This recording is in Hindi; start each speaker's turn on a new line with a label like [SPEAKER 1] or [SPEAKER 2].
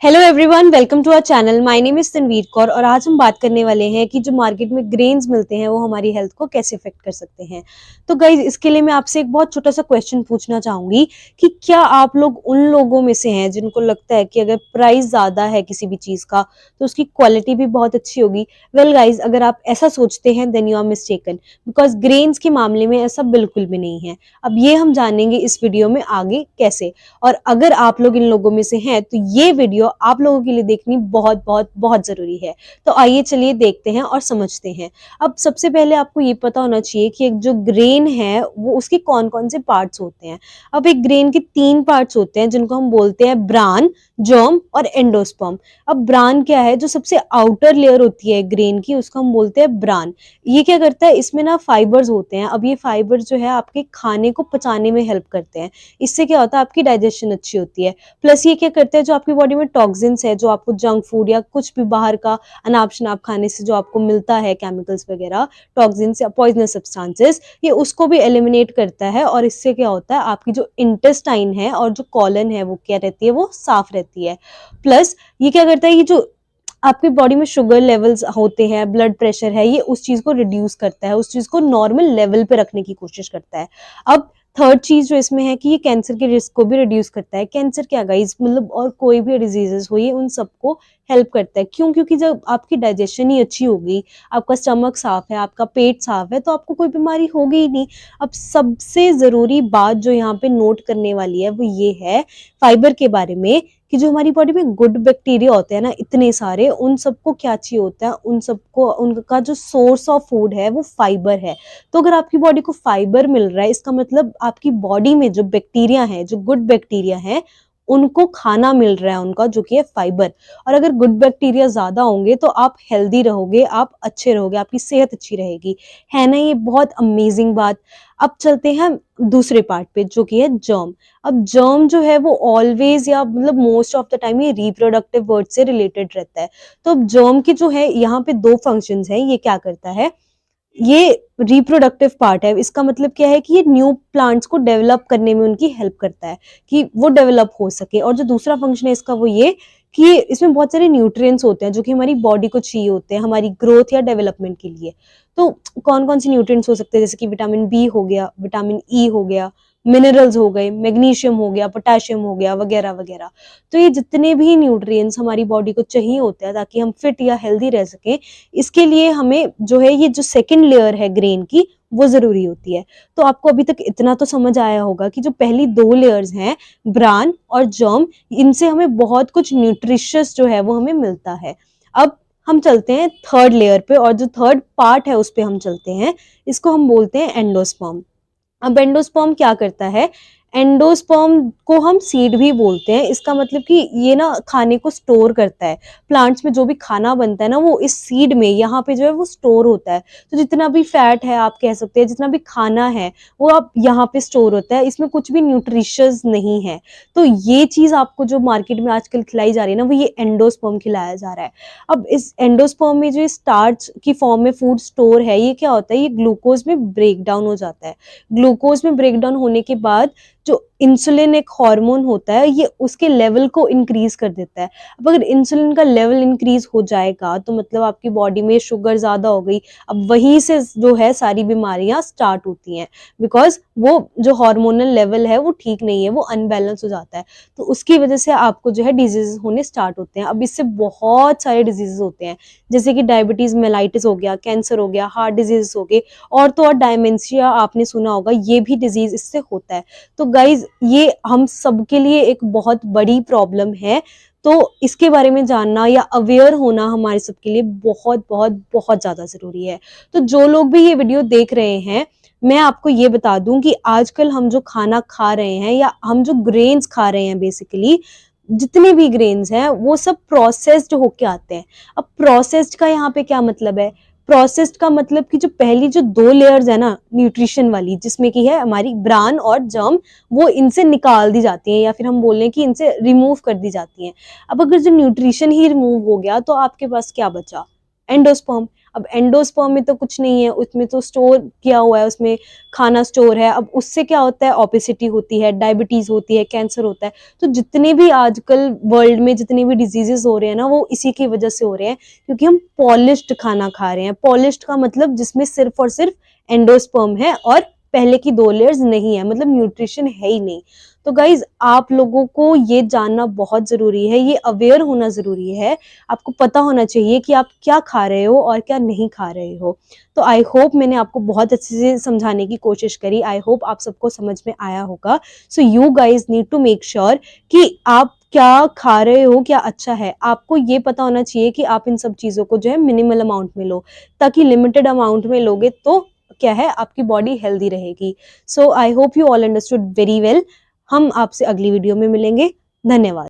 [SPEAKER 1] Hello everyone, welcome to our channel. My name is Tanveer Kaur और आज हम बात करने वाले हैं कि जो मार्केट में ग्रेन्स मिलते हैं वो हमारी हेल्थ को कैसे इफेक्ट कर सकते हैं। तो गाइज, इसके लिए मैं आपसे एक बहुत छोटा सा क्वेश्चन पूछना चाहूंगी कि क्या आप लोग उन लोगों में से हैं जिनको लगता है कि अगर प्राइस ज्यादा है किसी भी चीज का तो उसकी क्वालिटी भी बहुत अच्छी होगी। वेल गाइज, अगर आप ऐसा सोचते हैं then you are mistaken, because grains के मामले में ऐसा बिल्कुल भी नहीं है। अब ये हम जानेंगे इस वीडियो में आगे कैसे। और अगर आप लोग इन लोगों में से हैं तो ये वीडियो आप लोगों के लिए देखनी बहुत बहुत बहुत जरूरी है। तो आइए चलिए देखते हैं और समझते हैं। अब सबसे पहले आपको ये पता होना चाहिए कि एक जो ग्रेन है वो उसके कौन कौन से पार्ट्स होते हैं। अब एक ग्रेन के 3 पार्ट्स होते हैं जिनको हम बोलते हैं ब्रान, जर्म और एंडोस्पर्म। अब ब्रान क्या है? जो सबसे आउटर लेयर होती है ग्रेन की, उसको हम बोलते हैं ब्रान। ये क्या करता है? इसमें ना फाइबर्स होते हैं। अब ये फाइबर्स जो है आपके खाने को पचाने में हेल्प करते हैं। इससे क्या होता है? आपकी डाइजेशन अच्छी होती है। प्लस ये क्या करते हैं? जो आपकी बॉडी में टॉक्सिन्स है, जो आपको जंक फूड या कुछ भी बाहर का अनाप शनाप खाने से जो आपको मिलता है, केमिकल्स वगैरह, टॉक्सिन्स या पॉइजनस सब्सटेंसेस, ये उसको भी एलिमिनेट करता है। और इससे क्या होता है? आपकी जो इंटेस्टाइन है और जो कॉलन है वो क्या रहती है? वो साफ रहती है। प्लस ये क्या करता है? ये जो आपकी बॉडी में शुगर लेवल्स होते हैं, ब्लड प्रेशर है, ये उस चीज को रिड्यूस करता है, उस चीज को नॉर्मल लेवल पे रखने की कोशिश करता है। अब थर्ड चीज जो इसमें है कि ये कैंसर के रिस्क को भी रिड्यूस करता है। कैंसर क्या गाइस, मतलब और कोई भी डिजीजेस हो, ये उन सबको हेल्प करता है। क्यों? क्योंकि जब आपकी डाइजेशन ही अच्छी होगी, आपका स्टमक साफ है, आपका पेट साफ है, तो आपको कोई बीमारी होगी ही नहीं। अब सबसे जरूरी बात जो यहाँ पे नोट करने वाली है वो ये है फाइबर के बारे में, कि जो हमारी बॉडी में गुड बैक्टीरिया होते हैं ना इतने सारे, उन सबको क्या चाहिए होता है? उन सबको उनका जो सोर्स ऑफ फूड है वो फाइबर है। तो अगर आपकी बॉडी को फाइबर मिल रहा है, इसका मतलब आपकी बॉडी में जो बैक्टीरिया है, जो गुड बैक्टीरिया है, उनको खाना मिल रहा है उनका, जो कि है फाइबर। और अगर गुड बैक्टीरिया ज्यादा होंगे तो आप हेल्दी रहोगे, आप अच्छे रहोगे, आपकी सेहत अच्छी रहेगी। है ना ये बहुत अमेजिंग बात। अब चलते हैं दूसरे पार्ट पे, जो कि है जर्म। अब जर्म जो है वो ऑलवेज या मतलब मोस्ट ऑफ द टाइम ये रिप्रोडक्टिव वर्ड से रिलेटेड रहता है। तो अब जर्म की जो है यहाँ पे 2 फंक्शंस हैं। ये क्या करता है? ये रिप्रोडक्टिव पार्ट है। इसका मतलब क्या है कि ये न्यू प्लांट्स को डेवलप करने में उनकी हेल्प करता है कि वो डेवलप हो सके। और जो दूसरा फंक्शन है इसका वो ये कि इसमें बहुत सारे न्यूट्रिएंट्स होते हैं जो कि हमारी बॉडी को चाहिए होते हैं हमारी ग्रोथ या डेवलपमेंट के लिए। तो कौन कौन से न्यूट्रिएंट्स हो सकते हैं? जैसे कि विटामिन बी हो गया, विटामिन ई हो गया, मिनरल्स हो गए, मैग्नीशियम हो गया, पोटेशियम हो गया, वगैरह वगैरह। तो ये जितने भी न्यूट्रिएंट्स हमारी बॉडी को चाहिए होते हैं ताकि हम फिट या हेल्दी रह सकें, इसके लिए हमें जो है ये जो सेकंड लेयर है ग्रेन की, वो जरूरी होती है। तो आपको अभी तक इतना तो समझ आया होगा कि जो पहली 2 लेयर्स हैं, ब्रान और जर्म, इनसे हमें बहुत कुछ न्यूट्रिशियस जो है वो हमें मिलता है। अब हम चलते हैं थर्ड लेयर पे, और जो थर्ड पार्ट है उस पे हम चलते हैं। इसको हम बोलते हैं एंडोस्पर्म। अब एंडोस्पर्म क्या करता है? एंडोस्पर्म को हम सीड भी बोलते हैं। इसका मतलब कि ये ना खाने को स्टोर करता है। प्लांट्स में जो भी खाना बनता है ना, वो इस सीड में यहाँ पे जो है वो स्टोर होता है। तो जितना भी फैट है, आप कह सकते हैं जितना भी खाना है, वो आप यहाँ पे स्टोर होता है। इसमें कुछ भी न्यूट्रिशियस नहीं है। तो ये चीज आपको जो मार्केट में आजकल खिलाई जा रही है ना, वो ये एंडोस्पर्म खिलाया जा रहा है। अब इस एंडोस्पर्म में जो स्टार्च की फॉर्म में फूड स्टोर है, ये क्या होता है? ये ग्लूकोज में ब्रेक डाउन हो जाता है। ग्लूकोज में ब्रेकडाउन होने के बाद जो इंसुलिन एक हार्मोन होता है, ये उसके लेवल को इंक्रीज कर देता है। अब अगर इंसुलिन का लेवल इंक्रीज हो जाएगा तो मतलब आपकी बॉडी में शुगर ज्यादा हो गई। अब वहीं से जो है सारी बीमारियां स्टार्ट होती हैं, बिकॉज वो जो हार्मोनल लेवल है वो ठीक नहीं है, वो अनबैलेंस हो जाता है। तो उसकी वजह से आपको जो है डिजीज होने स्टार्ट होते हैं। अब इससे बहुत सारे डिजीज होते हैं, जैसे कि डायबिटीज मेलाइटिस हो गया, कैंसर हो गया, हार्ट डिजीज हो गए, और तो और डायमेंशिया आपने सुना होगा, ये भी डिजीज इससे होता है। तो गाइज, ये हम सबके लिए एक बहुत बड़ी प्रॉब्लम है। तो इसके बारे में जानना या अवेयर होना हमारे सबके लिए बहुत बहुत बहुत ज्यादा जरूरी है। तो जो लोग भी ये वीडियो देख रहे हैं, मैं आपको ये बता दूं कि आजकल हम जो खाना खा रहे हैं या हम जो ग्रेन्स खा रहे हैं, बेसिकली जितने भी ग्रेन्स हैं वो सब प्रोसेस्ड होके आते हैं। अब प्रोसेस्ड का यहाँ पे क्या मतलब है? प्रोसेस्ड का मतलब कि जो पहली जो 2 लेयर्स है ना न्यूट्रिशन वाली, जिसमें की है हमारी ब्रान और जर्म, वो इनसे निकाल दी जाती हैं, या फिर हम बोल रहे हैं कि इनसे रिमूव कर दी जाती हैं। अब अगर जो न्यूट्रिशन ही रिमूव हो गया तो आपके पास क्या बचा? एंडोस्पर्म। अब एंडोस्पर्म में तो कुछ नहीं है, उसमें तो स्टोर किया हुआ है, उसमें खाना स्टोर है। अब उससे क्या होता है, ओबेसिटी होती है, डायबिटीज होती है, कैंसर होता है। तो जितने भी आजकल वर्ल्ड में जितने भी डिजीजेस हो रहे हैं ना, वो इसी की वजह से हो रहे हैं, क्योंकि हम पॉलिश्ड खाना खा रहे हैं। पॉलिश्ड का मतलब जिसमें सिर्फ और सिर्फ एंडोस्पर्म है और पहले की 2 लेयर्स नहीं है, मतलब न्यूट्रिशन है ही नहीं। तो गाइज आप लोगों को ये जानना बहुत जरूरी है, ये अवेयर होना जरूरी है। आपको पता होना चाहिए कि आप क्या खा रहे हो और क्या नहीं खा रहे हो। तो आई होप मैंने आपको बहुत अच्छे से समझाने की कोशिश करी। आई होप आप सबको समझ में आया होगा। So you guys need to make sure कि आप क्या खा रहे हो, क्या अच्छा है। आपको ये पता होना चाहिए कि आप इन सब चीजों को जो है मिनिमल अमाउंट में लो, ताकि लिमिटेड अमाउंट में लोगे तो क्या है, आपकी बॉडी हेल्दी रहेगी। So I hope you all understood very well. हम आपसे अगली वीडियो में मिलेंगे। धन्यवाद।